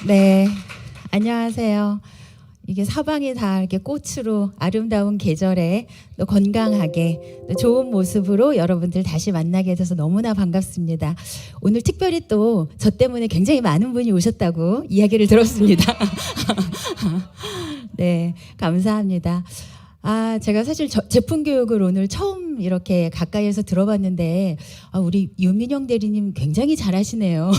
네, 안녕하세요. 이게 사방이 다 이렇게 꽃으로 아름다운 계절에 또 건강하게 또 좋은 모습으로 여러분들 다시 만나게 돼서 너무나 반갑습니다. 오늘 특별히 또 저 때문에 굉장히 많은 분이 오셨다고 이야기를 들었습니다. 네, 감사합니다. 제가 사실 제품 교육을 오늘 처음 이렇게 가까이에서 들어봤는데, 우리 유민영 대리님 굉장히 잘하시네요.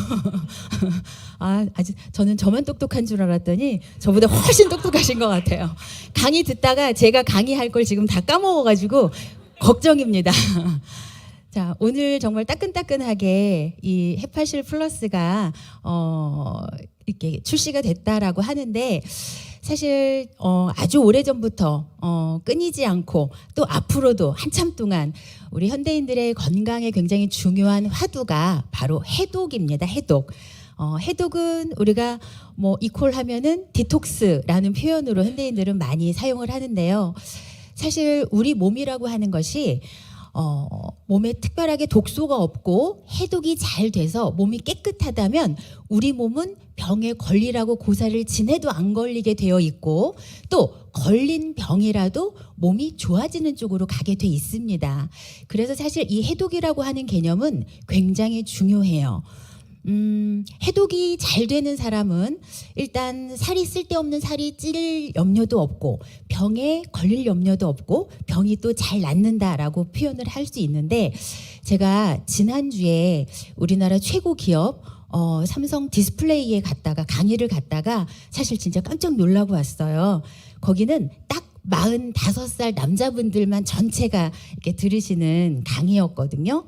저는 저만 똑똑한 줄 알았더니 저보다 훨씬 똑똑하신 것 같아요. 강의 듣다가 제가 강의할 걸 지금 다 까먹어가지고 걱정입니다. 자, 오늘 정말 따끈따끈하게 이 헤파실 플러스가 이렇게 출시가 됐다라고 하는데, 사실 아주 오래전부터 끊이지 않고 또 앞으로도 한참 동안 우리 현대인들의 건강에 굉장히 중요한 화두가 바로 해독입니다. 해독. 해독은 우리가 뭐 이퀄하면은 디톡스라는 표현으로 현대인들은 많이 사용을 하는데요. 사실 우리 몸이라고 하는 것이 몸에 특별하게 독소가 없고 해독이 잘 돼서 몸이 깨끗하다면 우리 몸은 병에 걸리라고 고사를 지내도 안 걸리게 되어 있고, 또 걸린 병이라도 몸이 좋아지는 쪽으로 가게 돼 있습니다. 그래서 사실 이 해독이라고 하는 개념은 굉장히 중요해요. 해독이 잘 되는 사람은 일단 살이 쓸데없는 살이 찔 염려도 없고 병에 걸릴 염려도 없고 병이 또 잘 낫는다라고 표현을 할 수 있는데, 제가 지난주에 우리나라 최고 기업 삼성 디스플레이에 갔다가 강의를 갔다가 사실 진짜 깜짝 놀라고 왔어요. 거기는 딱 45살 남자분들만 전체가 이렇게 들으시는 강의였거든요.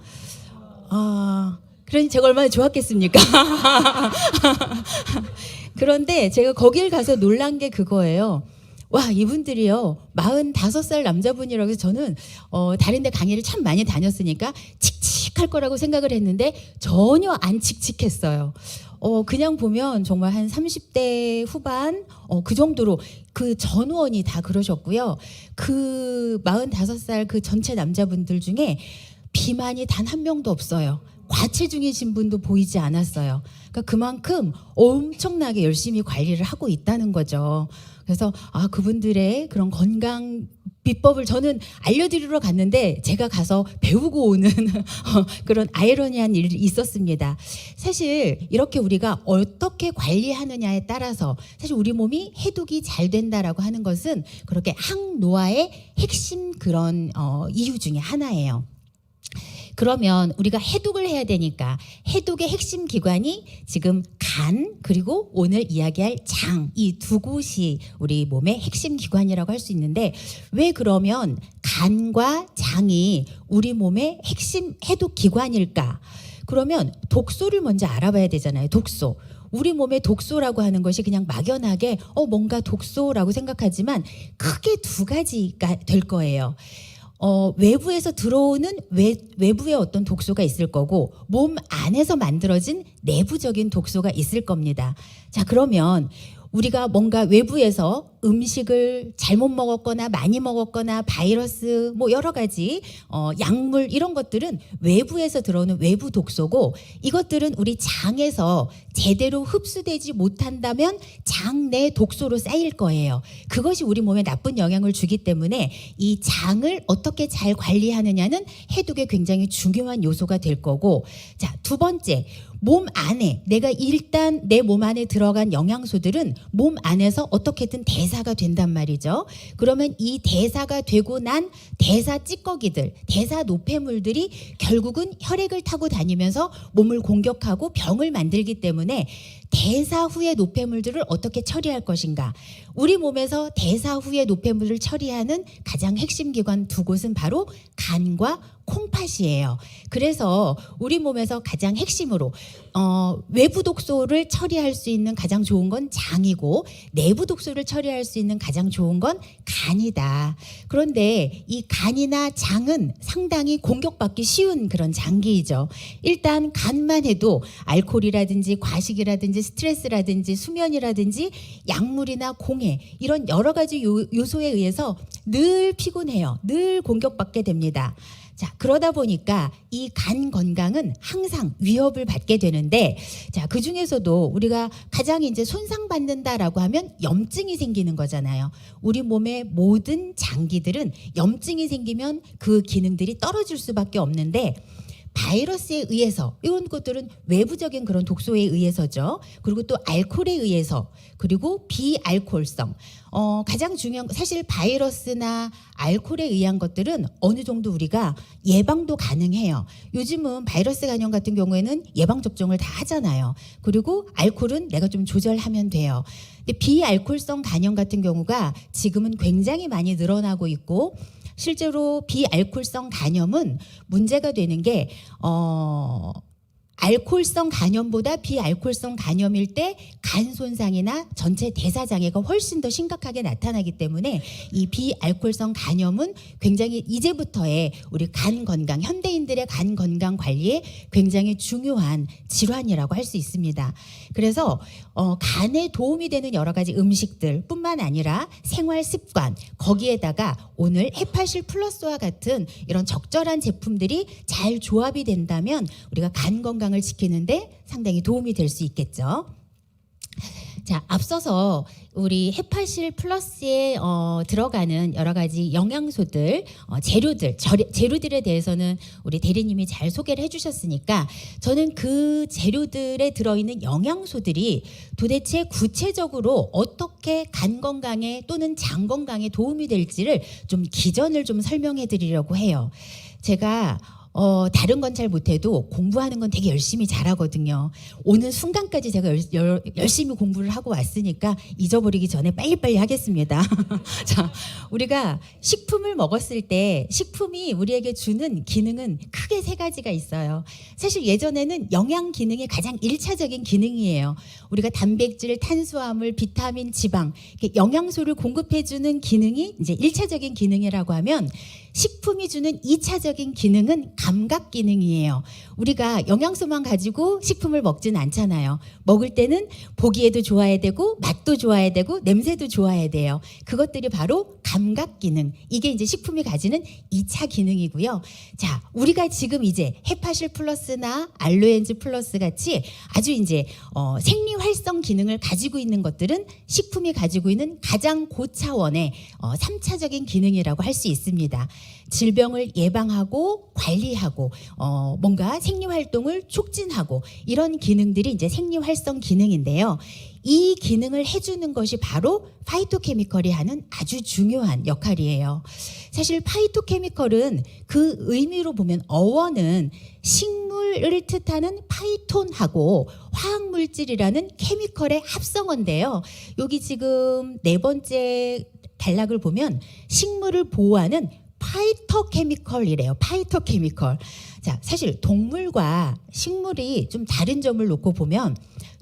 그러니 제가 얼마나 좋았겠습니까? 그런데 제가 거길 가서 놀란 게 그거예요. 와, 이분들이요, 45살 남자분이라고 해서 저는 다른 데 강의를 참 많이 다녔으니까 칙칙할 거라고 생각을 했는데 전혀 안 칙칙했어요. 그냥 보면 정말 한 30대 후반 그 정도로 그 전원이 다 그러셨고요. 그 45살 그 전체 남자분들 중에 비만이 단 한 명도 없어요. 과체중이신 분도 보이지 않았어요. 그러니까 그만큼 엄청나게 열심히 관리를 하고 있다는 거죠. 그래서 그분들의 그런 건강 비법을 저는 알려드리러 갔는데 제가 가서 배우고 오는 그런 아이러니한 일이 있었습니다. 사실 이렇게 우리가 어떻게 관리하느냐에 따라서 사실 우리 몸이 해독이 잘 된다라고 하는 것은 그렇게 항노화의 핵심 그런 이유 중에 하나예요. 그러면 우리가 해독을 해야 되니까 해독의 핵심 기관이 지금 간, 그리고 오늘 이야기할 장, 이 두 곳이 우리 몸의 핵심 기관이라고 할 수 있는데, 왜 그러면 간과 장이 우리 몸의 핵심 해독 기관일까? 그러면 독소를 먼저 알아봐야 되잖아요. 독소. 우리 몸의 독소라고 하는 것이 그냥 막연하게 뭔가 독소라고 생각하지만 크게 두 가지가 될 거예요. 외부에서 들어오는 외부의 어떤 독소가 있을 거고, 몸 안에서 만들어진 내부적인 독소가 있을 겁니다. 자, 그러면 우리가 뭔가 외부에서 음식을 잘못 먹었거나 많이 먹었거나 바이러스 뭐 여러 가지 약물 이런 것들은 외부에서 들어오는 외부 독소고, 이것들은 우리 장에서 제대로 흡수되지 못한다면 장 내 독소로 쌓일 거예요. 그것이 우리 몸에 나쁜 영향을 주기 때문에 이 장을 어떻게 잘 관리하느냐는 해독에 굉장히 중요한 요소가 될 거고, 자, 두 번째, 몸 안에 내가 일단 내 몸 안에 들어간 영양소들은 몸 안에서 어떻게든 대사가 된단 말이죠. 그러면 이 대사가 되고 난 대사 찌꺼기들, 대사 노폐물들이 결국은 혈액을 타고 다니면서 몸을 공격하고 병을 만들기 때문에 대사 후의 노폐물들을 어떻게 처리할 것인가. 우리 몸에서 대사 후의 노폐물을 처리하는 가장 핵심 기관 두 곳은 바로 간과 콩팥이에요. 그래서 우리 몸에서 가장 핵심으로 외부 독소를 처리할 수 있는 가장 좋은 건 장이고, 내부 독소를 처리할 수 있는 가장 좋은 건 간이다. 그런데 이 간이나 장은 상당히 공격받기 쉬운 그런 장기이죠. 일단 간만 해도 알코올이라든지 과식이라든지 스트레스라든지 수면이라든지 약물이나 공해 이런 여러 가지 요소에 의해서 늘 피곤해요. 늘 공격받게 됩니다. 자, 그러다 보니까 이 간 건강은 항상 위협을 받게 되는데, 자, 그 중에서도 우리가 가장 이제 손상받는다라고 하면 염증이 생기는 거잖아요. 우리 몸의 모든 장기들은 염증이 생기면 그 기능들이 떨어질 수밖에 없는데, 바이러스에 의해서, 이런 것들은 외부적인 그런 독소에 의해서죠. 그리고 또 알코올에 의해서, 그리고 비알코올성. 가장 중요한, 사실 바이러스나 알코올에 의한 것들은 어느 정도 우리가 예방도 가능해요. 요즘은 바이러스 감염 같은 경우에는 예방접종을 다 하잖아요. 그리고 알코올은 내가 좀 조절하면 돼요. 근데 비알코올성 간염 같은 경우가 지금은 굉장히 많이 늘어나고 있고, 실제로 비알코올성 간염은 문제가 되는 게 알코올성 간염보다 비알코올성 간염일 때 간 손상이나 전체 대사 장애가 훨씬 더 심각하게 나타나기 때문에 이 비알코올성 간염은 굉장히 이제부터의 우리 간 건강, 현대인들의 간 건강 관리에 굉장히 중요한 질환이라고 할 수 있습니다. 그래서 간에 도움이 되는 여러 가지 음식들뿐만 아니라 생활 습관, 거기에다가 오늘 헤파실 플러스와 같은 이런 적절한 제품들이 잘 조합이 된다면 우리가 간 건강을 지키는데 상당히 도움이 될 수 있겠죠. 자, 앞서서 우리 헤파실 플러스에 들어가는 여러 가지 영양소들, 재료들에 대해서는 우리 대리님이 잘 소개를 해주셨으니까 저는 그 재료들에 들어있는 영양소들이 도대체 구체적으로 어떻게 간 건강에 또는 장 건강에 도움이 될지를 좀 기전을 좀 설명해 드리려고 해요. 제가 다른 건 잘 못해도 공부하는 건 되게 열심히 잘하거든요. 오는 순간까지 제가 열심히 공부를 하고 왔으니까 잊어버리기 전에 빨리빨리 하겠습니다. 자, 우리가 식품을 먹었을 때 식품이 우리에게 주는 기능은 크게 세 가지가 있어요. 사실 예전에는 영양 기능이 가장 1차적인 기능이에요. 우리가 단백질, 탄수화물, 비타민, 지방, 영양소를 공급해주는 기능이 이제 1차적인 기능이라고 하면 식품이 주는 2차적인 기능은 감각 기능이에요. 우리가 영양소만 가지고 식품을 먹진 않잖아요. 먹을 때는 보기에도 좋아야 되고 맛도 좋아야 되고 냄새도 좋아야 돼요. 그것들이 바로 감각 기능. 이게 이제 식품이 가지는 2차 기능이고요. 자, 우리가 지금 이제 헤파실 플러스나 알로엔즈 플러스 같이 아주 이제 생리 활성 기능을 가지고 있는 것들은 식품이 가지고 있는 가장 고차원의 3차적인 기능이라고 할 수 있습니다. 질병을 예방하고 관리하고 뭔가 생리 활동을 촉진하고 이런 기능들이 이제 생리 활성 기능인데요. 이 기능을 해주는 것이 바로 파이토케미컬이 하는 아주 중요한 역할이에요. 사실 파이토케미컬은 그 의미로 보면 어원은 식물을 뜻하는 파이톤하고 화학물질이라는 케미컬의 합성어인데요. 여기 지금 네 번째 단락을 보면 식물을 보호하는 파이토케미컬이래요. 파이토케미컬. 자, 사실 동물과 식물이 좀 다른 점을 놓고 보면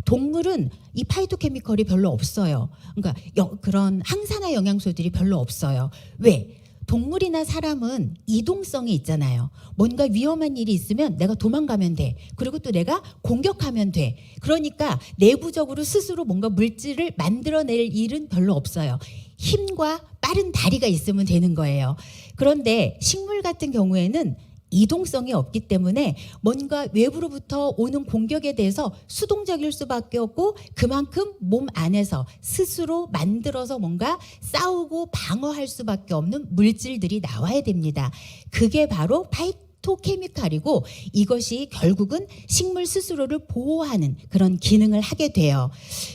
동물은 이 파이토케미컬이 별로 없어요. 그러니까 그런 항산화 영양소들이 별로 없어요. 왜? 동물이나 사람은 이동성이 있잖아요. 뭔가 위험한 일이 있으면 내가 도망가면 돼. 그리고 또 내가 공격하면 돼. 그러니까 내부적으로 스스로 뭔가 물질을 만들어낼 일은 별로 없어요. 힘과 빠른 다리가 있으면 되는 거예요. 그런데 식물 같은 경우에는 이동성이 없기 때문에 뭔가 외부로부터 오는 공격에 대해서 수동적일 수밖에 없고 그만큼 몸 안에서 스스로 만들어서 뭔가 싸우고 방어할 수밖에 없는 물질들이 나와야 됩니다. 그게 바로 파이토케미칼이고 이것이 결국은 식물 스스로를 보호하는 그런 기능을 하게 돼요.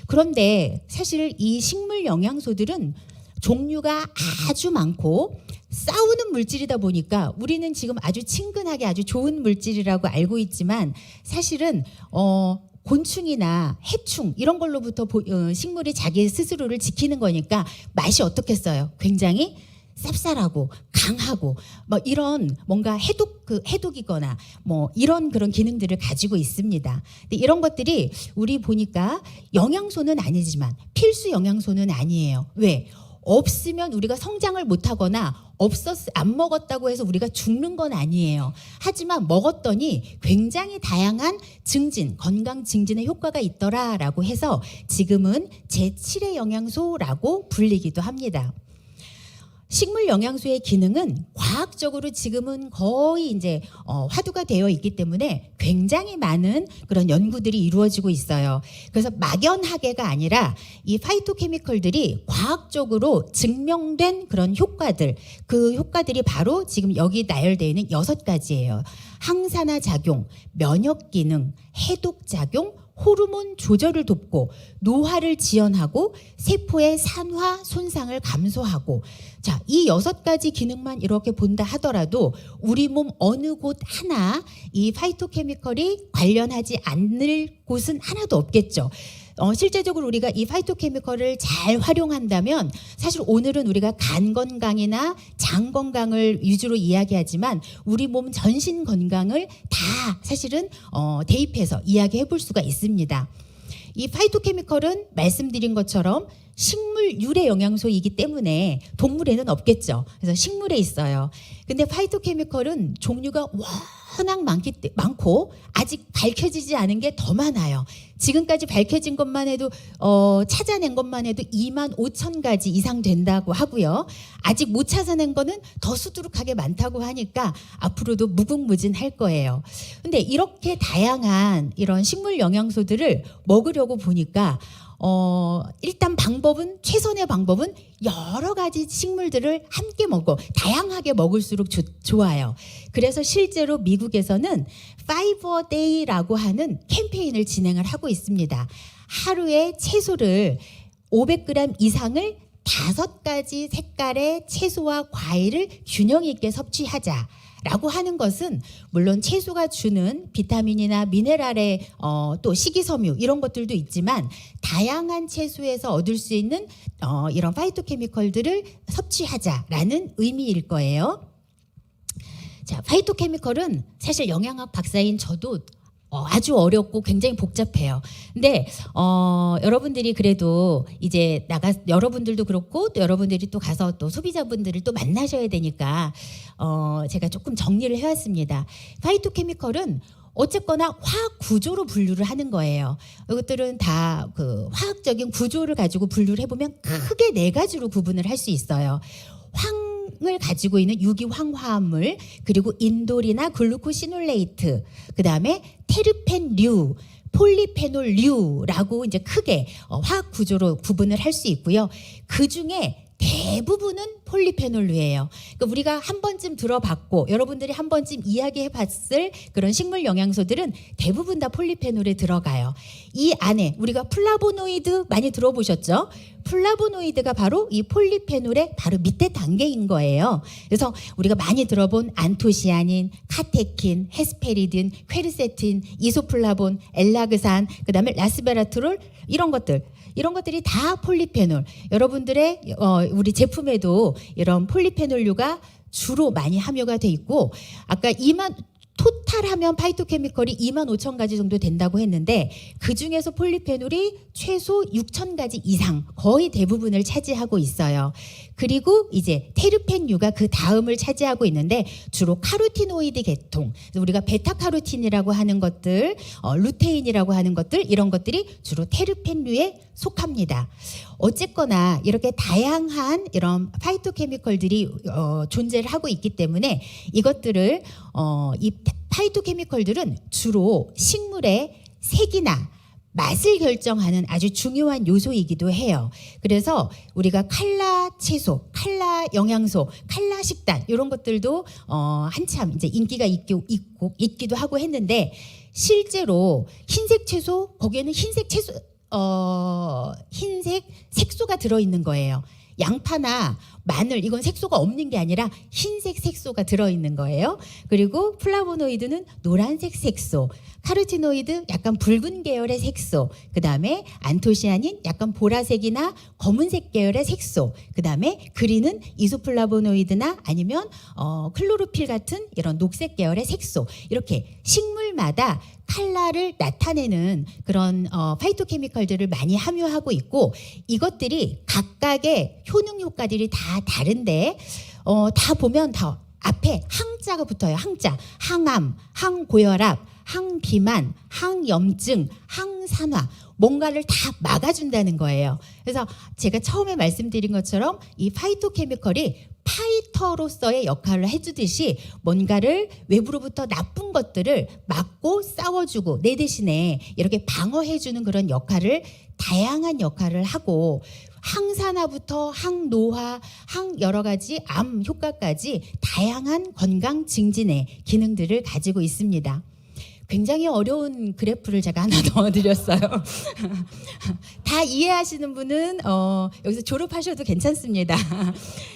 그런데 사실 이 식물 영양소들은 종류가 아주 많고 싸우는 물질이다 보니까 우리는 지금 아주 친근하게 아주 좋은 물질이라고 알고 있지만 사실은 곤충이나 해충 이런 걸로부터 식물이 자기 스스로를 지키는 거니까 맛이 어떻겠어요? 굉장히 쌉쌀하고 강하고 뭐 이런 뭔가 해독이거나 뭐 이런 그런 기능들을 가지고 있습니다. 근데 이런 것들이 우리 보니까 영양소는 아니지만 필수 영양소는 아니에요. 왜? 없으면 우리가 성장을 못하거나 안 먹었다고 해서 우리가 죽는 건 아니에요. 하지만 먹었더니 굉장히 다양한 증진, 건강 증진의 효과가 있더라라고 해서 지금은 제7의 영양소라고 불리기도 합니다. 식물 영양소의 기능은 과학적으로 지금은 거의 이제 화두가 되어 있기 때문에 굉장히 많은 그런 연구들이 이루어지고 있어요. 그래서 막연하게가 아니라 이 파이토케미컬들이 과학적으로 증명된 그런 효과들, 그 효과들이 바로 지금 여기 나열되어 있는 6가지예요. 항산화 작용, 면역 기능, 해독 작용, 호르몬 조절을 돕고 노화를 지연하고 세포의 산화 손상을 감소하고, 자, 이 6가지 기능만 이렇게 본다 하더라도 우리 몸 어느 곳 하나 이 파이토케미컬이 관련하지 않을 곳은 하나도 없겠죠. 실제적으로 우리가 이 파이토케미컬을 잘 활용한다면, 사실 오늘은 우리가 간 건강이나 장 건강을 위주로 이야기하지만 우리 몸 전신 건강을 다 사실은 대입해서 이야기해 볼 수가 있습니다. 이 파이토케미컬은 말씀드린 것처럼 식물 유래 영양소이기 때문에 동물에는 없겠죠. 그래서 식물에 있어요. 근데 파이토케미컬은 종류가 워낙 많고 아직 밝혀지지 않은 게 더 많아요. 지금까지 밝혀진 것만 해도 찾아낸 것만 해도 25,000가지 이상 된다고 하고요. 아직 못 찾아낸 거는 더 수두룩하게 많다고 하니까 앞으로도 무궁무진할 거예요. 근데 이렇게 다양한 이런 식물 영양소들을 먹으려고 보니까 일단 최선의 방법은 여러 가지 식물들을 함께 먹고 다양하게 먹을수록 좋아요. 그래서 실제로 미국에서는 5-a-day라고 하는 캠페인을 진행을 하고 있습니다. 하루에 채소를 500g 이상을 5가지 색깔의 채소와 과일을 균형 있게 섭취하자 라고 하는 것은 물론 채소가 주는 비타민이나 미네랄의 또 식이섬유 이런 것들도 있지만 다양한 채소에서 얻을 수 있는 이런 파이토케미컬들을 섭취하자라는 의미일 거예요. 자, 파이토케미컬은 사실 영양학 박사인 저도 아주 어렵고 굉장히 복잡해요. 근데 여러분들이 그래도 이제 여러분들도 그렇고 또 여러분들이 또 가서 또 소비자분들을 또 만나셔야 되니까 제가 조금 정리를 해왔습니다. 파이토케미컬은 어쨌거나 화학 구조로 분류를 하는 거예요. 이것들은 다 그 화학적인 구조를 가지고 분류를 해보면 크게 4가지로 구분을 할 수 있어요. 을 가지고 있는 유기황화합물, 그리고 인돌이나 글루코시놀레이트, 그 다음에 테르펜류, 폴리페놀류라고 이제 크게 화학 구조로 구분을 할 수 있고요. 그 중에 대부분은 폴리페놀류예요. 그러니까 우리가 한 번쯤 들어봤고 여러분들이 한 번쯤 이야기해봤을 그런 식물 영양소들은 대부분 다 폴리페놀에 들어가요. 이 안에 우리가 플라보노이드 많이 들어보셨죠? 플라보노이드가 바로 이 폴리페놀의 바로 밑에 단계인 거예요. 그래서 우리가 많이 들어본 안토시아닌, 카테킨, 헤스페리딘, 퀘르세틴, 이소플라본, 엘라그산, 그 다음에 라스베라트롤 이런 것들이 다 폴리페놀. 여러분들의 우리 제품에도 이런 폴리페놀류가 주로 많이 함유가 돼 있고, 아까 토탈하면 파이토케미컬이 25,000가지 정도 된다고 했는데 그 중에서 폴리페놀이 최소 6,000가지 이상 거의 대부분을 차지하고 있어요. 그리고 이제 테르펜류가 그 다음을 차지하고 있는데 주로 카로티노이드 계통, 우리가 베타카로틴이라고 하는 것들, 루테인이라고 하는 것들, 이런 것들이 주로 테르펜류에 속합니다. 어쨌거나 이렇게 다양한 이런 파이토케미컬들이 존재를 하고 있기 때문에 이것들을 이 파이토케미컬들은 주로 식물의 색이나 맛을 결정하는 아주 중요한 요소이기도 해요. 그래서 우리가 칼라 채소, 칼라 영양소, 칼라 식단 이런 것들도 한참 이제 인기가 있기도 하고 했는데, 실제로 흰색 채소, 거기에는 흰색 색소가 들어있는 거예요. 양파나 마늘, 이건 색소가 없는 게 아니라 흰색 색소가 들어있는 거예요. 그리고 플라보노이드는 노란색 색소, 카로티노이드 약간 붉은 계열의 색소, 그 다음에 안토시아닌 약간 보라색이나 검은색 계열의 색소, 그 다음에 그린은 이소플라보노이드나 아니면 클로로필 같은 이런 녹색 계열의 색소, 이렇게 식물마다 칼라를 나타내는 그런 파이토케미컬들을 많이 함유하고 있고, 이것들이 각각의 효능 효과들이 다 다른데 다 보면 다 앞에 항자가 붙어요. 항자. 항암, 항고혈압, 항비만, 항염증, 항산화, 뭔가를 다 막아준다는 거예요. 그래서 제가 처음에 말씀드린 것처럼 이 파이토케미컬이 파이터로서의 역할을 해주듯이 뭔가를 외부로부터 나쁜 것들을 막고 싸워주고 내 대신에 이렇게 방어해주는 그런 역할을 다양한 역할을 하고 항산화부터 항노화, 항 여러 가지 암 효과까지 다양한 건강 증진의 기능들을 가지고 있습니다. 굉장히 어려운 그래프를 제가 하나 넣어드렸어요. 다 이해하시는 분은 여기서 졸업하셔도 괜찮습니다.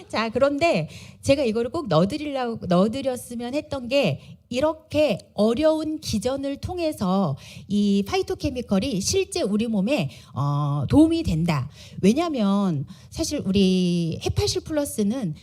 자, 그런데 제가 이거를 꼭 넣어드렸으면 했던 게 이렇게 어려운 기전을 통해서 이 파이토케미컬이 실제 우리 몸에 도움이 된다. 왜냐하면 사실 우리 헤파실 플러스는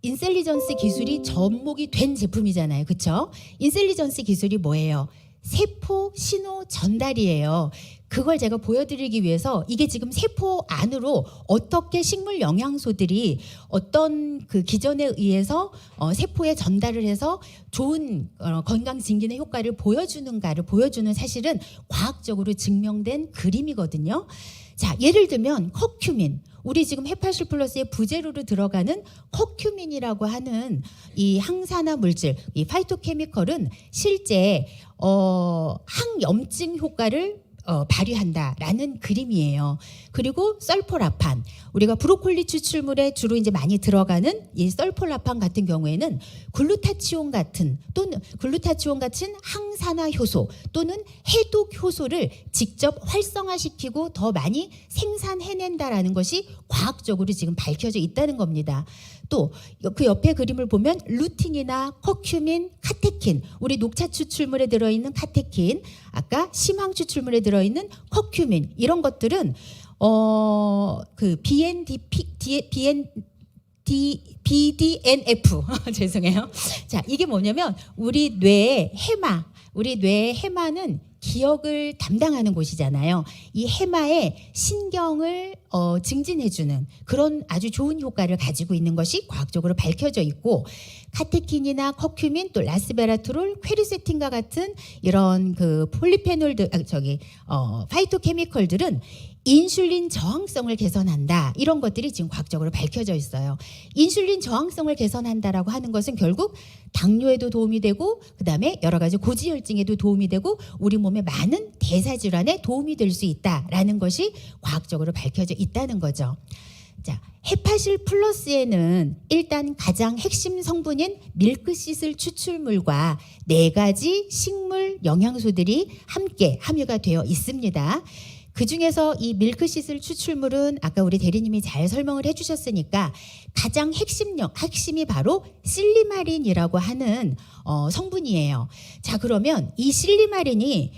인셀리전스 기술이 접목이 된 제품이잖아요. 그렇죠? 인셀리전스 기술이 뭐예요? 세포 신호 전달이에요. 그걸 제가 보여드리기 위해서 이게 지금 세포 안으로 어떻게 식물 영양소들이 어떤 그 기전에 의해서 세포에 전달을 해서 좋은 건강 증진의 효과를 보여주는가를 보여주는 사실은 과학적으로 증명된 그림이거든요. 자, 예를 들면 커큐민. 우리 지금 헤파실 플러스의 부재료로 들어가는 커큐민이라고 하는 이 항산화 물질, 이 파이토케미컬은 실제 항염증 효과를 발휘한다라는 그림이에요. 그리고 설포라판, 우리가 브로콜리 추출물에 주로 이제 많이 들어가는 이 설포라판 같은 경우에는 글루타치온 같은 항산화 효소 또는 해독 효소를 직접 활성화시키고 더 많이 생산해낸다라는 것이 과학적으로 지금 밝혀져 있다는 겁니다. 또 그 옆에 그림을 보면 루틴이나 커큐민, 카테킨, 우리 녹차 추출물에 들어있는 카테킨, 아까 심황 추출물에 들어있는 커큐민, 이런 것들은 그 BDNF 죄송해요. 자, 이게 뭐냐면 우리 뇌의 해마는 기억을 담당하는 곳이잖아요. 이 해마의 신경을 증진해주는 그런 아주 좋은 효과를 가지고 있는 것이 과학적으로 밝혀져 있고, 카테킨이나 커큐민, 또 라스베라트롤, 퀘르세틴과 같은 이런 그 폴리페놀들, 파이토케미컬들은 인슐린 저항성을 개선한다. 이런 것들이 지금 과학적으로 밝혀져 있어요. 인슐린 저항성을 개선한다라고 하는 것은 결국 당뇨에도 도움이 되고, 그다음에 여러 가지 고지혈증에도 도움이 되고, 우리 몸의 많은 대사 질환에 도움이 될 수 있다라는 것이 과학적으로 밝혀져 있다는 거죠. 자, 헤파실 플러스에는 일단 가장 핵심 성분인 밀크시슬 추출물과 4가지 식물 영양소들이 함께 함유가 되어 있습니다. 그 중에서 이 밀크시슬 추출물은 아까 우리 대리님이 잘 설명을 해주셨으니까 가장 핵심이 바로 실리마린이라고 하는 성분이에요. 자, 그러면 이 실리마린이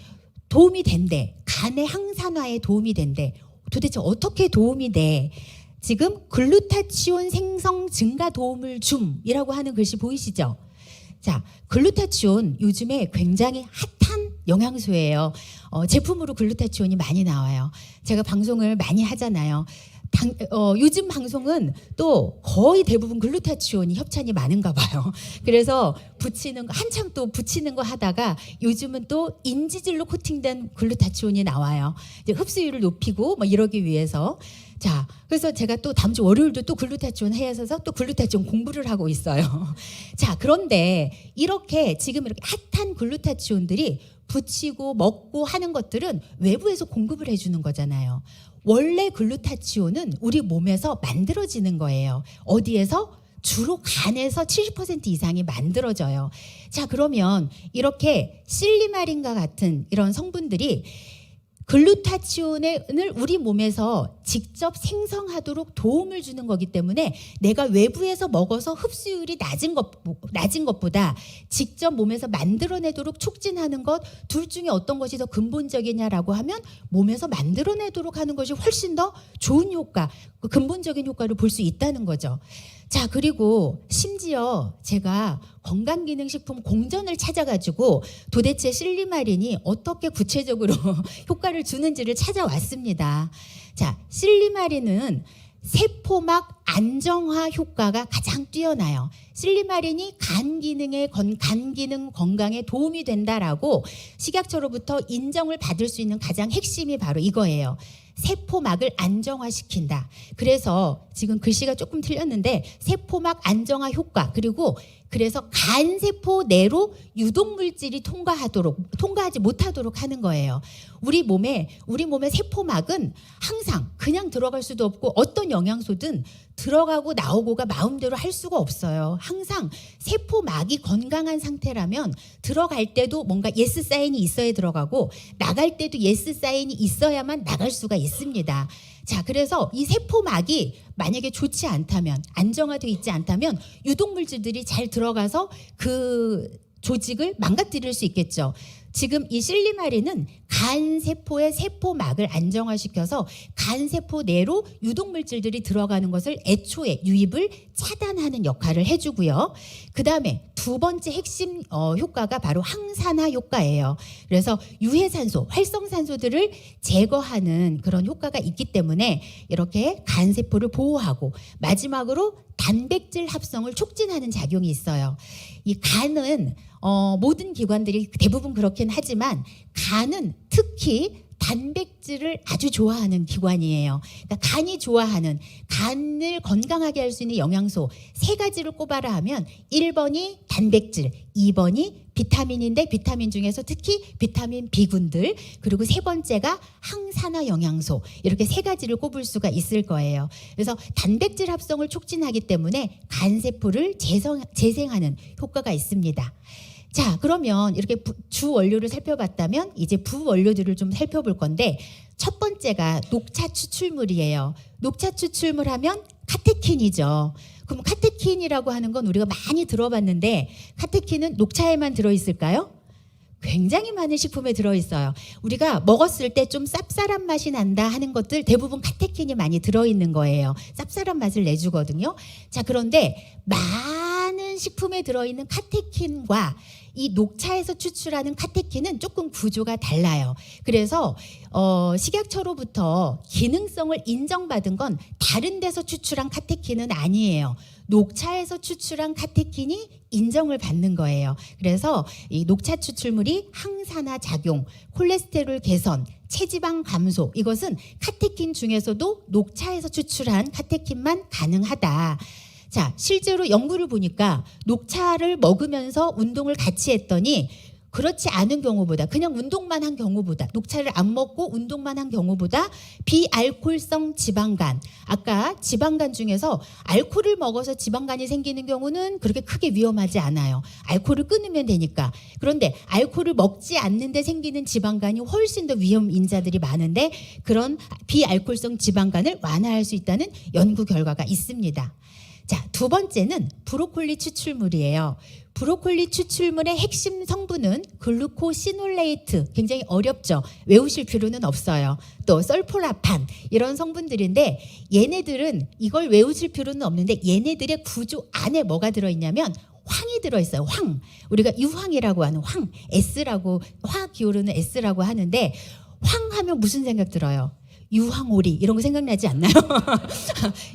도움이 된대. 간의 항산화에 도움이 된대. 도대체 어떻게 도움이 돼? 지금 글루타치온 생성 증가 도움을 줌이라고 하는 글씨 보이시죠? 자, 글루타치온 요즘에 굉장히 핫한 영양소예요. 제품으로 글루타치온이 많이 나와요. 제가 방송을 많이 하잖아요. 요즘 방송은 또 거의 대부분 글루타치온이 협찬이 많은가 봐요. 그래서 한참 또 붙이는 거 하다가 요즘은 또 인지질로 코팅된 글루타치온이 나와요. 이제 흡수율을 높이고 뭐 이러기 위해서. 자, 그래서 제가 또 다음 주 월요일도 또 글루타치온 해서 또 글루타치온 공부를 하고 있어요. 자, 그런데 지금 이렇게 핫한 글루타치온들이 붙이고 먹고 하는 것들은 외부에서 공급을 해주는 거잖아요. 원래 글루타치온은 우리 몸에서 만들어지는 거예요. 어디에서? 주로 간에서 70% 이상이 만들어져요. 자, 그러면 이렇게 실리마린과 같은 이런 성분들이 글루타치온을 우리 몸에서 직접 생성하도록 도움을 주는 거기 때문에 내가 외부에서 먹어서 흡수율이 낮은 것보다 직접 몸에서 만들어내도록 촉진하는 것, 둘 중에 어떤 것이 더 근본적이냐라고 하면 몸에서 만들어내도록 하는 것이 훨씬 더 좋은 효과, 근본적인 효과를 볼 수 있다는 거죠. 자, 그리고 심지어 제가 건강기능식품 공전을 찾아가지고 도대체 실리마린이 어떻게 구체적으로 효과를 주는지를 찾아왔습니다. 자, 실리마린은 세포막 안정화 효과가 가장 뛰어나요. 실리마린이 간 기능 건강에 도움이 된다라고 식약처로부터 인정을 받을 수 있는 가장 핵심이 바로 이거예요. 세포막을 안정화시킨다. 그래서 지금 글씨가 조금 틀렸는데 세포막 안정화 효과, 그리고 그래서 간세포 내로 유독물질이 통과하지 못하도록 하는 거예요. 우리 몸의 세포막은 항상 그냥 들어갈 수도 없고 어떤 영양소든 들어가고 나오고가 마음대로 할 수가 없어요. 항상 세포막이 건강한 상태라면 들어갈 때도 뭔가 예스 사인이 있어야 들어가고 나갈 때도 예스 사인이 있어야만 나갈 수가 있습니다. 자, 그래서 이 세포막이 만약에 좋지 않다면, 안정화되어 있지 않다면 유독물질들이 잘 들어가서 그 조직을 망가뜨릴 수 있겠죠. 지금 이 실리마린은 간세포의 세포막을 안정화시켜서 간세포 내로 유독물질들이 들어가는 것을 애초에 유입을 차단하는 역할을 해주고요. 그 다음에 두 번째 핵심 효과가 바로 항산화 효과예요. 그래서 유해산소, 활성산소들을 제거하는 그런 효과가 있기 때문에 이렇게 간세포를 보호하고, 마지막으로 단백질 합성을 촉진하는 작용이 있어요. 이 간은 모든 기관들이 대부분 그렇긴 하지만 간은 특히 단백질을 아주 좋아하는 기관이에요. 그러니까 간이 좋아하는, 간을 건강하게 할 수 있는 영양소 세 가지를 꼽아라 하면 1번이 단백질, 2번이 비타민인데 비타민 중에서 특히 비타민 B군들, 그리고 세 번째가 항산화 영양소, 이렇게 세 가지를 꼽을 수가 있을 거예요. 그래서 단백질 합성을 촉진하기 때문에 간세포를 재생하는 효과가 있습니다. 자, 그러면 이렇게 주 원료를 살펴봤다면 이제 부원료들을 좀 살펴볼 건데, 첫 번째가 녹차 추출물이에요. 녹차 추출물 하면 카테킨이죠. 그럼 카테킨이라고 하는 건 우리가 많이 들어봤는데, 카테킨은 녹차에만 들어있을까요? 굉장히 많은 식품에 들어있어요. 우리가 먹었을 때 좀 쌉쌀한 맛이 난다 하는 것들 대부분 카테킨이 많이 들어있는 거예요. 쌉쌀한 맛을 내주거든요. 자, 그런데 많은 식품에 들어있는 카테킨과 이 녹차에서 추출하는 카테킨은 조금 구조가 달라요. 그래서 식약처로부터 기능성을 인정받은 건 다른 데서 추출한 카테킨은 아니에요. 녹차에서 추출한 카테킨이 인정을 받는 거예요. 그래서 이 녹차 추출물이 항산화 작용, 콜레스테롤 개선, 체지방 감소, 이것은 카테킨 중에서도 녹차에서 추출한 카테킨만 가능하다. 자, 실제로 연구를 보니까 녹차를 먹으면서 운동을 같이 했더니 그렇지 않은 경우보다, 그냥 운동만 한 경우보다, 녹차를 안 먹고 운동만 한 경우보다 비알코올성 지방간, 아까 지방간 중에서 알코올을 먹어서 지방간이 생기는 경우는 그렇게 크게 위험하지 않아요. 알코올을 끊으면 되니까. 그런데 알코올을 먹지 않는데 생기는 지방간이 훨씬 더 위험 인자들이 많은데, 그런 비알코올성 지방간을 완화할 수 있다는 연구 결과가 있습니다. 자, 두 번째는 브로콜리 추출물이에요. 브로콜리 추출물의 핵심 성분은 글루코시놀레이트, 굉장히 어렵죠. 외우실 필요는 없어요. 또 설포라판, 이런 성분들인데 얘네들은 이걸 외우실 필요는 없는데 얘네들의 구조 안에 뭐가 들어있냐면 황이 들어있어요. 황. 우리가 유황이라고 하는 황, S라고, 화학 기호로는 S라고 하는데, 황 하면 무슨 생각 들어요? 유황오리 이런 거 생각나지 않나요?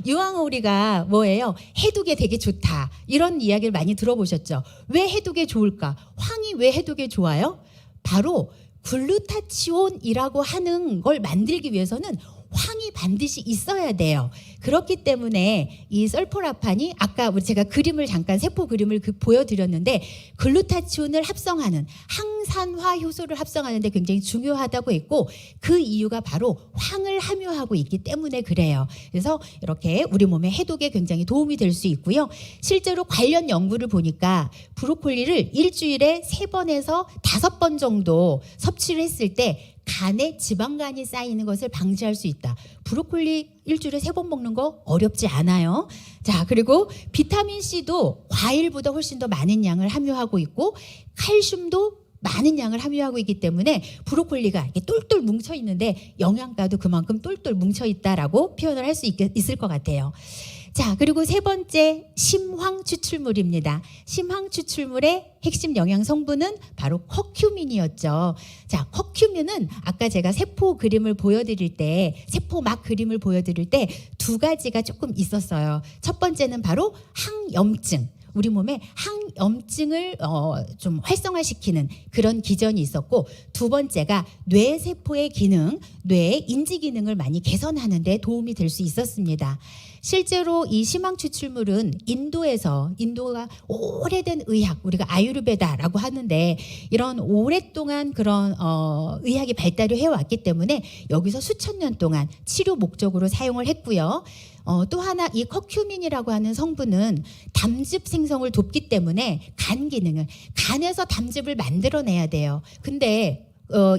유황오리가 뭐예요? 해독에 되게 좋다, 이런 이야기를 많이 들어보셨죠? 왜 해독에 좋을까? 황이 왜 해독에 좋아요? 바로 글루타치온이라고 하는 걸 만들기 위해서는 황이 반드시 있어야 돼요. 그렇기 때문에 이 설포라판이, 아까 제가 그림을 잠깐 세포 그림을 보여드렸는데, 글루타치온을 합성하는 항산화 효소를 합성하는데 굉장히 중요하다고 했고, 그 이유가 바로 황을 함유하고 있기 때문에 그래요. 그래서 이렇게 우리 몸의 해독에 굉장히 도움이 될 수 있고요. 실제로 관련 연구를 보니까 브로콜리를 일주일에 3번에서 5번 정도 섭취를 했을 때 간에 지방간이 쌓이는 것을 방지할 수 있다. 브로콜리 일주일에 3번 먹는 거 어렵지 않아요. 자, 그리고 비타민C도 과일보다 훨씬 더 많은 양을 함유하고 있고, 칼슘도 많은 양을 함유하고 있기 때문에 브로콜리가 이렇게 똘똘 뭉쳐 있는데 영양가도 그만큼 똘똘 뭉쳐 있다라고 표현을 할 수 있을 것 같아요. 자, 그리고 세 번째, 심황 추출물입니다. 심황 추출물의 핵심 영양 성분은 바로 커큐민이었죠. 자, 커큐민은 아까 제가 세포 그림을 보여드릴 때, 세포막 그림을 보여드릴 때 두 가지가 조금 있었어요. 첫 번째는 바로 항염증, 우리 몸에 항염증을 좀 활성화시키는 그런 기전이 있었고, 두 번째가 뇌세포의 기능, 뇌의 인지 기능을 많이 개선하는 데 도움이 될 수 있었습니다. 실제로 이 심황 추출물은 인도가 오래된 의학, 우리가 아유르베다라고 하는데 이런 오랫동안 그런 의학이 발달을 해왔기 때문에 여기서 수천 년 동안 치료 목적으로 사용을 했고요. 또 하나 이 커큐민이라고 하는 성분은 담즙 생성을 돕기 때문에 간 기능을, 간에서 담즙을 만들어내야 돼요. 근데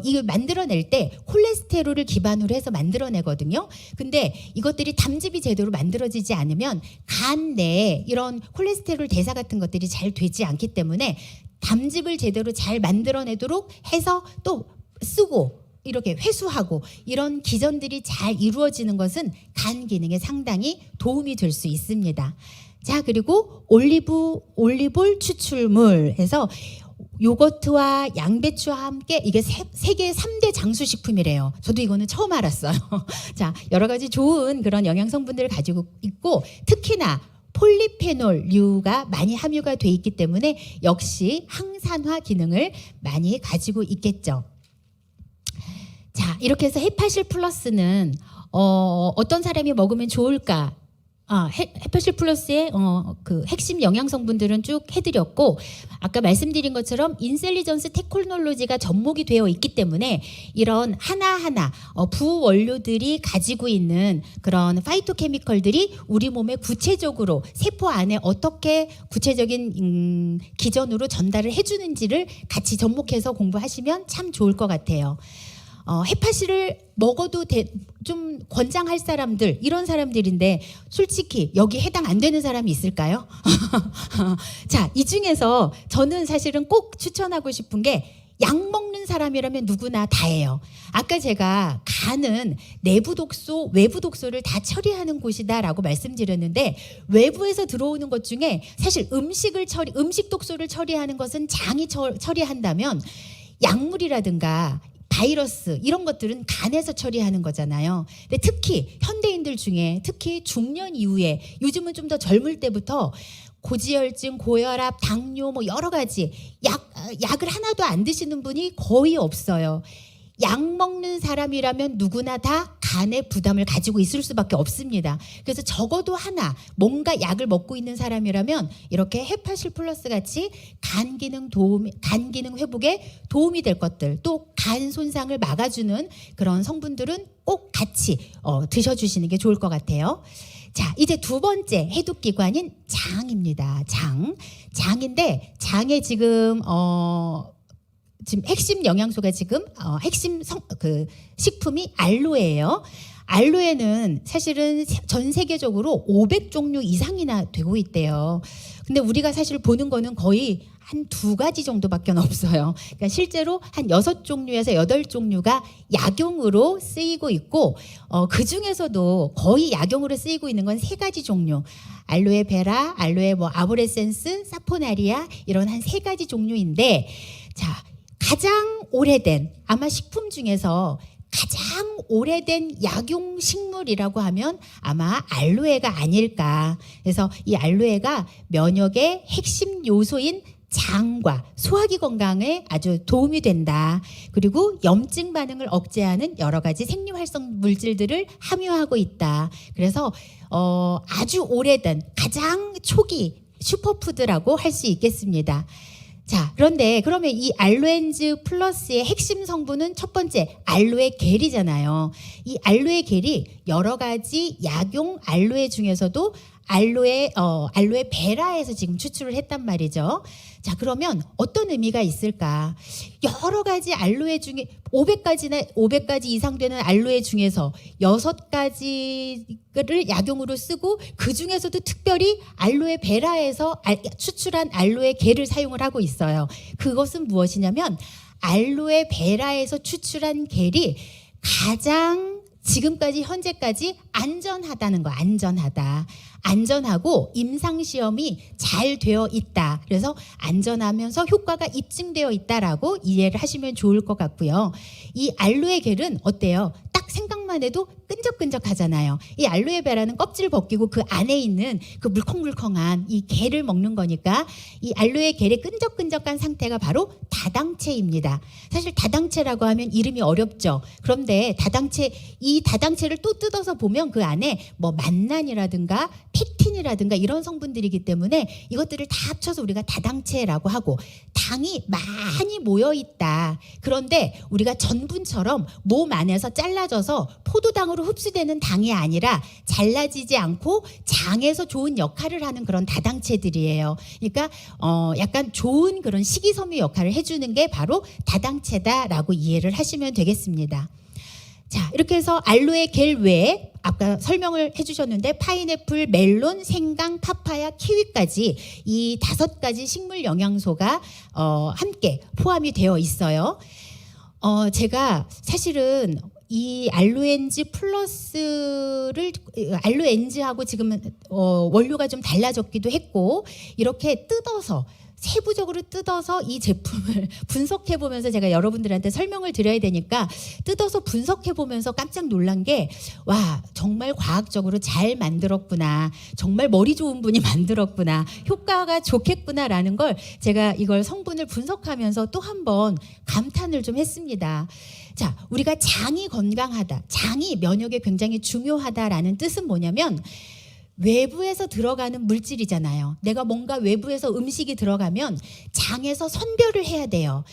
이걸 만들어낼 때 콜레스테롤을 기반으로 해서 만들어내거든요. 근데 이것들이 담즙이 제대로 만들어지지 않으면 간 내에 이런 콜레스테롤 대사 같은 것들이 잘 되지 않기 때문에 담즙을 제대로 잘 만들어내도록 해서 또 쓰고 이렇게 회수하고 이런 기전들이 잘 이루어지는 것은 간 기능에 상당히 도움이 될 수 있습니다. 자, 그리고 올리볼 추출물에서 요거트와 양배추와 함께 이게 세계 3대 장수식품이래요. 저도 이거는 처음 알았어요. 자, 여러 가지 좋은 그런 영양 성분들을 가지고 있고, 특히나 폴리페놀류가 많이 함유가 돼 있기 때문에 역시 항산화 기능을 많이 가지고 있겠죠. 자, 이렇게 해서 헤파실 플러스는 어떤 사람이 먹으면 좋을까? 헤파실 플러스의 그 핵심 영양 성분들은 쭉 해드렸고, 아까 말씀드린 것처럼 인셀리전스 테크놀로지가 접목이 되어 있기 때문에 이런 하나하나 부원료들이 가지고 있는 그런 파이토케미컬들이 우리 몸에 구체적으로 세포 안에 어떻게 구체적인 기전으로 전달을 해주는지를 같이 접목해서 공부하시면 참 좋을 것 같아요. 헤파실을 먹어도 좀 권장할 사람들, 이런 사람들인데 솔직히 여기 해당 안 되는 사람이 있을까요? 자, 이 중에서 저는 사실은 꼭 추천하고 싶은 게 약 먹는 사람이라면 누구나 다예요. 아까 제가 간은 내부 독소, 외부 독소를 다 처리하는 곳이다라고 말씀드렸는데, 외부에서 들어오는 것 중에 사실 음식 독소를 처리하는 것은 장이 처리한다면 약물이라든가 바이러스 이런 것들은 간에서 처리하는 거잖아요. 근데 특히 현대인들 중에 특히 중년 이후에, 요즘은 좀 더 젊을 때부터 고지혈증, 고혈압, 당뇨 뭐 여러 가지 약을 하나도 안 드시는 분이 거의 없어요. 약 먹는 사람이라면 누구나 다 간의 부담을 가지고 있을 수밖에 없습니다. 그래서 적어도 하나 뭔가 약을 먹고 있는 사람이라면 이렇게 헤파실 플러스 같이 간 기능 회복에 도움이 될 것들, 또 간 손상을 막아주는 그런 성분들은 꼭 같이 드셔주시는 게 좋을 것 같아요. 자, 이제 두 번째 해독기관인 장입니다. 장인데 장에 지금 핵심 영양소가 지금 핵심 식품이 알로에예요. 알로에는 사실은 전 세계적으로 500종류 이상이나 되고 있대요. 근데 우리가 사실 보는 거는 거의 한 2가지 정도밖에 없어요. 그러니까 실제로 한 6종류에서 8종류가 약용으로 쓰이고 있고, 그 중에서도 거의 약용으로 쓰이고 있는 건 3가지 종류. 알로에 베라, 알로에 아보레센스, 사포나리아, 이런 한 3가지 종류인데, 자, 가장 오래된, 아마 식품 중에서 가장 오래된 약용 식물이라고 하면 아마 알로에가 아닐까. 그래서 이 알로에가 면역의 핵심 요소인 장과 소화기 건강에 아주 도움이 된다. 그리고 염증 반응을 억제하는 여러 가지 생리활성 물질들을 함유하고 있다. 그래서 아주 오래된 가장 초기 슈퍼푸드라고 할 수 있겠습니다. 자, 그런데 그러면 이 알로엔즈 플러스의 핵심 성분은 첫 번째 알로에 겔이잖아요. 이 알로에 겔이 여러 가지 약용 알로에 중에서도 알로에 베라에서 지금 추출을 했단 말이죠. 자, 그러면 어떤 의미가 있을까? 여러 가지 알로에 중에 500가지 이상 되는 알로에 중에서 6가지를 약용으로 쓰고, 그 중에서도 특별히 알로에 베라에서 추출한 알로에 겔을 사용을 하고 있어요. 그것은 무엇이냐면 알로에 베라에서 추출한 겔이 가장 지금까지 현재까지 안전하다는 거, 안전하다. 안전하고 임상시험이 잘 되어 있다. 그래서 안전하면서 효과가 입증되어 있다라고 이해를 하시면 좋을 것 같고요. 이 알로에 겔은 어때요? 딱 생각만 해도 끈적끈적하잖아요. 이 알로에베라는 껍질 벗기고 그 안에 있는 그 물컹물컹한 이 겔을 먹는 거니까 이 알로에 겔의 끈적끈적한 상태가 바로 다당체입니다. 사실 다당체라고 하면 이름이 어렵죠. 그런데 이 다당체를 또 뜯어서 보면 그 안에 뭐 만난이라든가 펙틴이라든가 이런 성분들이기 때문에 이것들을 다 합쳐서 우리가 다당체라고 하고, 당이 많이 모여 있다. 그런데 우리가 전분처럼 몸 안에서 잘라져서 포도당으로 흡수되는 당이 아니라 잘라지지 않고 장에서 좋은 역할을 하는 그런 다당체들이에요. 그러니까 약간 좋은 그런 식이섬유 역할을 해주는 게 바로 다당체다라고 이해를 하시면 되겠습니다. 자, 이렇게 해서 알로에 겔 외에 아까 설명을 해주셨는데 파인애플, 멜론, 생강, 파파야, 키위까지 이 5가지 식물 영양소가 함께 포함이 되어 있어요. 제가 사실은 이 알로엔지 플러스를 알로엔지하고 지금은 원료가 좀 달라졌기도 했고, 이렇게 세부적으로 뜯어서 이 제품을 분석해 보면서 제가 여러분들한테 설명을 드려야 되니까 뜯어서 분석해 보면서 깜짝 놀란 게, 와, 정말 과학적으로 잘 만들었구나, 정말 머리 좋은 분이 만들었구나, 효과가 좋겠구나라는 걸 제가 이걸 성분을 분석하면서 또 한 번 감탄을 좀 했습니다. 자, 우리가 장이 건강하다, 장이 면역에 굉장히 중요하다라는 뜻은 뭐냐면, 외부에서 들어가는 물질이잖아요. 내가 뭔가 외부에서 음식이 들어가면 장에서 선별을 해야 돼요.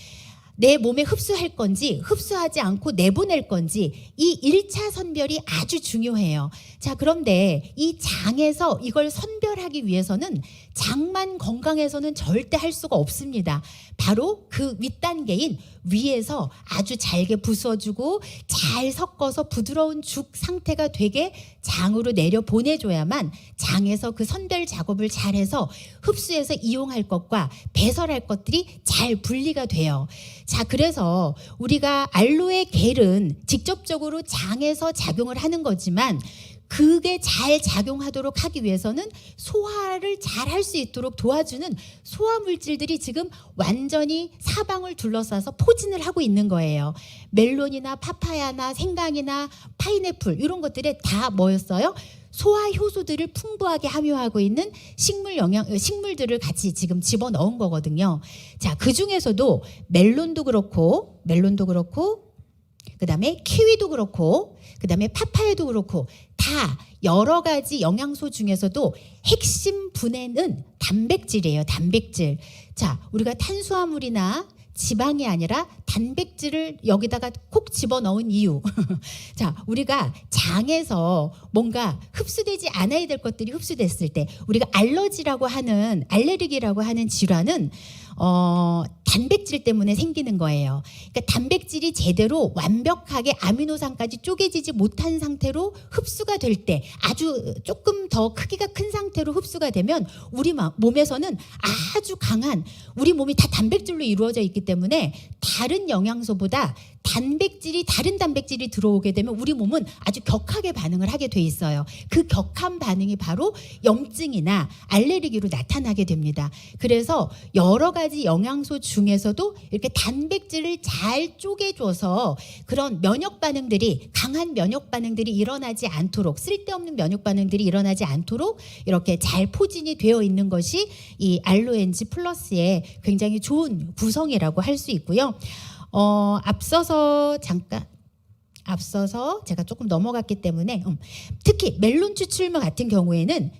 내 몸에 흡수할 건지 흡수하지 않고 내보낼 건지, 이 1차 선별이 아주 중요해요. 자, 그런데 이 장에서 이걸 선별하기 위해서는 장만 건강해서는 절대 할 수가 없습니다. 바로 그 윗단계인 위에서 아주 잘게 부숴주고 잘 섞어서 부드러운 죽 상태가 되게 장으로 내려 보내줘야만 장에서 그 선별 작업을 잘해서 흡수해서 이용할 것과 배설할 것들이 잘 분리가 돼요. 자, 그래서 우리가 알로에 겔은 직접적으로 장에서 작용을 하는 거지만, 그게 잘 작용하도록 하기 위해서는 소화를 잘 할 수 있도록 도와주는 소화 물질들이 지금 완전히 사방을 둘러싸서 포진을 하고 있는 거예요. 멜론이나 파파야나 생강이나 파인애플 이런 것들에 다 뭐였어요? 소화 효소들을 풍부하게 함유하고 있는 식물들을 같이 지금 집어넣은 거거든요. 자, 그 중에서도 멜론도 그렇고 그다음에 키위도 그렇고 그다음에 파파야도 그렇고 다 여러 가지 영양소 중에서도 핵심 분해는 단백질이에요. 단백질. 자, 우리가 탄수화물이나 지방이 아니라 단백질을 여기다가 콕 집어넣은 이유. 자, 우리가 장에서 뭔가 흡수되지 않아야 될 것들이 흡수됐을 때, 우리가 알레르기라고 하는 질환은 단백질 때문에 생기는 거예요. 그러니까 단백질이 제대로 완벽하게 아미노산까지 쪼개지지 못한 상태로 흡수가 될 때, 아주 조금 더 크기가 큰 상태로 흡수가 되면 우리 몸에서는 아주 강한, 우리 몸이 다 단백질로 이루어져 있기 때문에 다른 영양소보다 다른 단백질이 들어오게 되면 우리 몸은 아주 격하게 반응을 하게 돼 있어요. 그 격한 반응이 바로 염증이나 알레르기로 나타나게 됩니다. 그래서 여러 가지 영양소 중에서도 이렇게 단백질을 잘 쪼개줘서 그런 강한 면역 반응들이 일어나지 않도록, 쓸데없는 면역 반응들이 일어나지 않도록 이렇게 잘 포진이 되어 있는 것이 이 알로엔지 플러스의 굉장히 좋은 구성이라고 할 수 있고요. 앞서서 제가 조금 넘어갔기 때문에 특히 멜론 추출물 같은 경우에는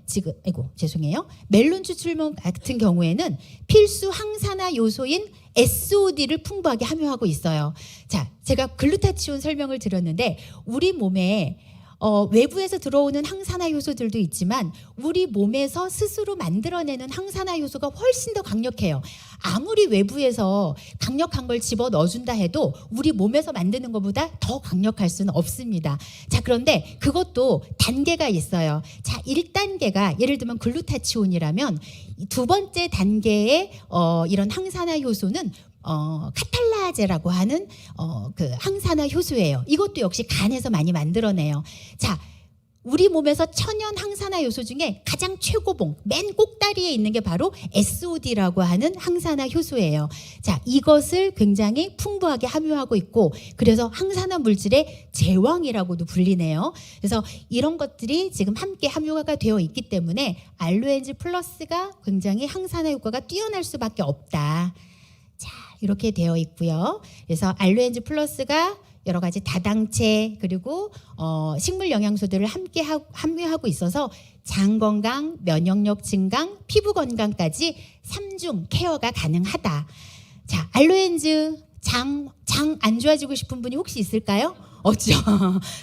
멜론 추출물 같은 경우에는 필수 항산화 요소인 SOD를 풍부하게 함유하고 있어요. 자, 제가 글루타치온 설명을 드렸는데, 우리 몸에 외부에서 들어오는 항산화 요소들도 있지만 우리 몸에서 스스로 만들어내는 항산화 요소가 훨씬 더 강력해요. 아무리 외부에서 강력한 걸 집어넣어준다 해도 우리 몸에서 만드는 것보다 더 강력할 수는 없습니다. 자, 그런데 그것도 단계가 있어요. 자, 1단계가 예를 들면 글루타치온이라면, 두 번째 단계의 이런 항산화 효소는 카탈라제라고 하는 그 항산화 효소예요. 이것도 역시 간에서 많이 만들어내요. 자, 우리 몸에서 천연 항산화 요소 중에 가장 최고봉, 맨 꼭다리에 있는 게 바로 SOD라고 하는 항산화 효소예요. 자, 이것을 굉장히 풍부하게 함유하고 있고, 그래서 항산화 물질의 제왕이라고도 불리네요. 그래서 이런 것들이 지금 함께 함유가 되어 있기 때문에 알로엔즈 플러스가 굉장히 항산화 효과가 뛰어날 수밖에 없다. 자, 이렇게 되어 있고요. 그래서 알로엔즈 플러스가 여러 가지 다당체 그리고 식물 영양소들을 함께 함유하고 있어서 장 건강, 면역력 증강, 피부 건강까지 3중 케어가 가능하다. 자, 알로엔즈 장 안 좋아지고 싶은 분이 혹시 있을까요? 없죠.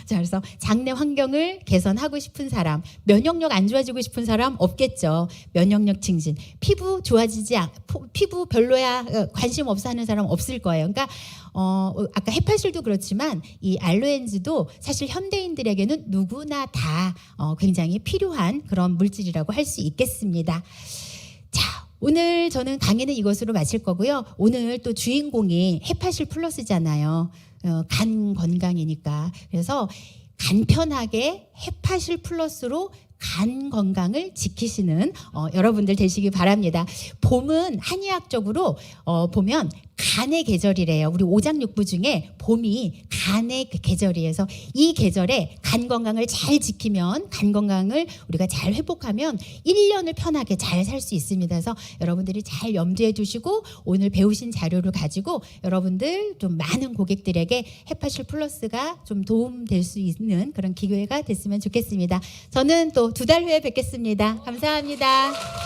자, 그래서 장내 환경을 개선하고 싶은 사람, 면역력 안 좋아지고 싶은 사람 없겠죠. 면역력 증진, 피부 좋아지지 피부 별로야 관심 없어 하는 사람 없을 거예요. 그러니까 아까 해파실도 그렇지만 이 알로엔즈도 사실 현대인들에게는 누구나 다 굉장히 필요한 그런 물질이라고 할 수 있겠습니다. 자, 오늘 저는 강의는 이것으로 마칠 거고요. 오늘 또 주인공이 해파실 플러스잖아요. 간 건강이니까. 그래서 간편하게 해파실 플러스로 간 건강을 지키시는 여러분들 되시기 바랍니다. 봄은 한의학적으로 보면 간의 계절이래요. 우리 오장육부 중에 봄이 간의 계절이어서 이 계절에 간 건강을 잘 지키면, 간 건강을 우리가 잘 회복하면 1년을 편하게 잘 살 수 있습니다. 그래서 여러분들이 잘 염두에 두시고 오늘 배우신 자료를 가지고 여러분들 좀 많은 고객들에게 해파실 플러스가 좀 도움될 수 있는 그런 기회가 됐으면 좋겠습니다. 저는 또 2달 후에 뵙겠습니다. 감사합니다.